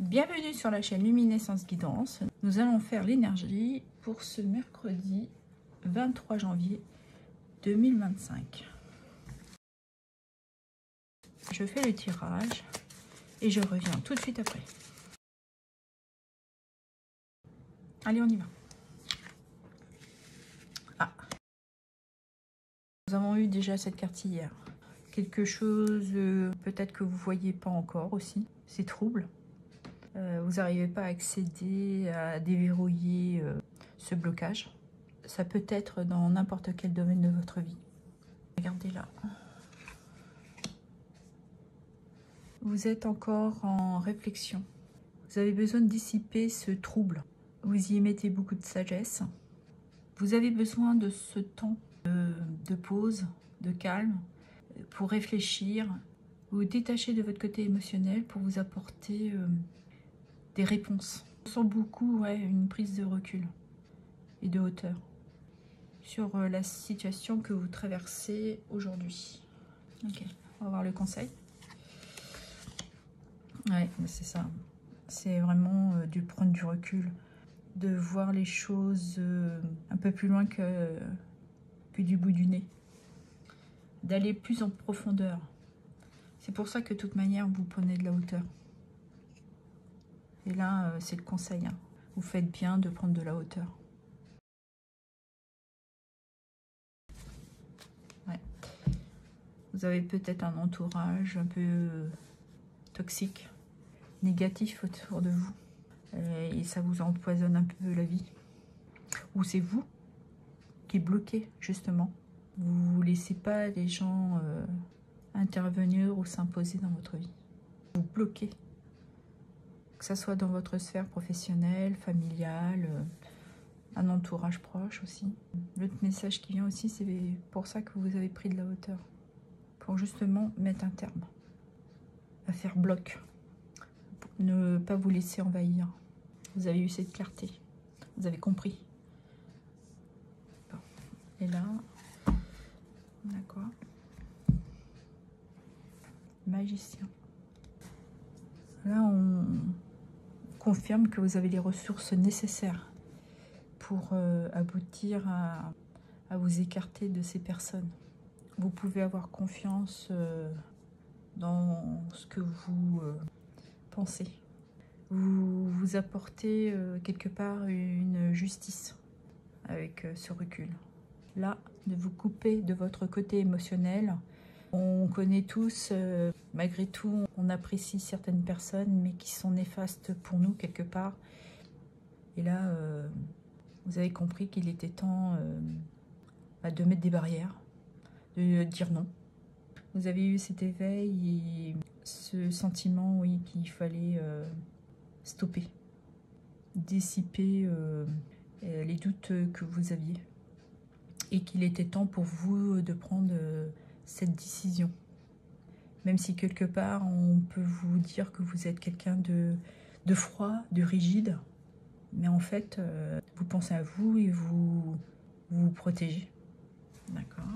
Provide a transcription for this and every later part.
Bienvenue sur la chaîne Luminescence Guidance. Nous allons faire l'énergie pour ce mercredi 23 janvier 2025. Je fais le tirage et je reviens tout de suite après. Allez, on y va. Ah. Nous avons eu déjà cette carte hier. Quelque chose peut-être que vous ne voyez pas encore aussi. C'est trouble. Vous n'arrivez pas à accéder, à déverrouiller ce blocage. Ça peut être dans n'importe quel domaine de votre vie. Regardez là. Vous êtes encore en réflexion. Vous avez besoin de dissiper ce trouble. Vous y mettez beaucoup de sagesse. Vous avez besoin de ce temps de pause, de calme, pour réfléchir. Vous détachez de votre côté émotionnel pour vous apporter des réponses. Je sens beaucoup une prise de recul et de hauteur sur la situation que vous traversez aujourd'hui. Ok, on va voir le conseil. Ouais, c'est ça. C'est vraiment de prendre du recul, de voir les choses un peu plus loin que du bout du nez, d'aller plus en profondeur. C'est pour ça que de toute manière, vous prenez de la hauteur. Et là, c'est le conseil. Hein. Vous faites bien de prendre de la hauteur. Ouais. Vous avez peut-être un entourage un peu toxique, négatif autour de vous. Et ça vous empoisonne un peu la vie. Ou c'est vous qui bloquez, justement. Vous ne laissez pas les gens intervenir ou s'imposer dans votre vie. Vous bloquez. Que ça soit dans votre sphère professionnelle, familiale, un entourage proche aussi. L'autre message qui vient aussi, c'est pour ça que vous avez pris de la hauteur. Pour justement mettre un terme. À faire bloc. Pour ne pas vous laisser envahir. Vous avez eu cette clarté. Vous avez compris. Bon. Et là, d'accord. Magicien. Là, on confirme que vous avez les ressources nécessaires pour aboutir à vous écarter de ces personnes. Vous pouvez avoir confiance dans ce que vous pensez. Vous vous apportez quelque part une justice avec ce recul. Là, de vous couper de votre côté émotionnel. On connaît tous, malgré tout, on apprécie certaines personnes, mais qui sont néfastes pour nous quelque part. Et là, vous avez compris qu'il était temps de mettre des barrières, de dire non. Vous avez eu cet éveil et ce sentiment, oui, qu'il fallait stopper, dissiper les doutes que vous aviez. Et qu'il était temps pour vous de prendre cette décision. Même si quelque part, on peut vous dire que vous êtes quelqu'un de froid, de rigide. Mais en fait, vous pensez à vous et vous vous protégez. D'accord.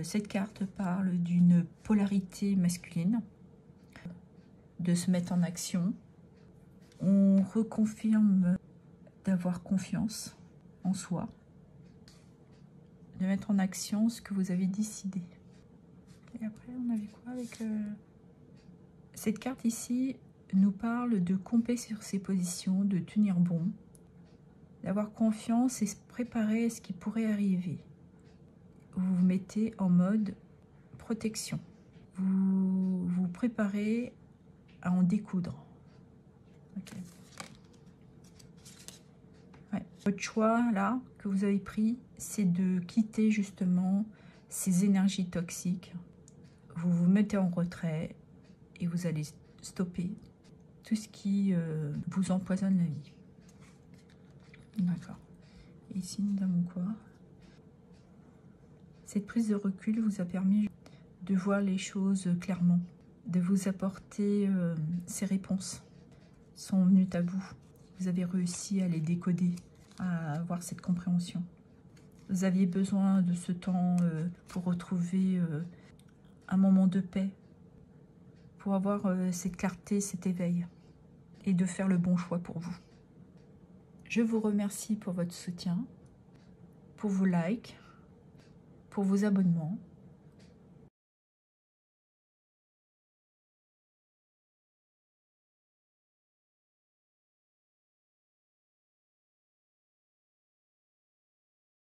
Cette carte parle d'une polarité masculine, de se mettre en action. On reconfirme d'avoir confiance en soi, de mettre en action ce que vous avez décidé. Et après, on avait quoi avec... Cette carte ici nous parle de camper sur ses positions, de tenir bon, d'avoir confiance et se préparer à ce qui pourrait arriver. Vous vous mettez en mode protection. Vous vous préparez à en découdre. Ok. Ouais. Votre choix, là, que vous avez pris, c'est de quitter justement ces énergies toxiques. Vous vous mettez en retrait et vous allez stopper tout ce qui vous empoisonne la vie. D'accord. Et ici, nous avons quoi? Cette prise de recul vous a permis de voir les choses clairement, de vous apporter ces réponses sont venues à vous. Vous avez réussi à les décoder, à avoir cette compréhension. Vous aviez besoin de ce temps pour retrouver un moment de paix, pour avoir cette clarté, cet éveil et de faire le bon choix pour vous. Je vous remercie pour votre soutien, pour vos likes, pour vos abonnements.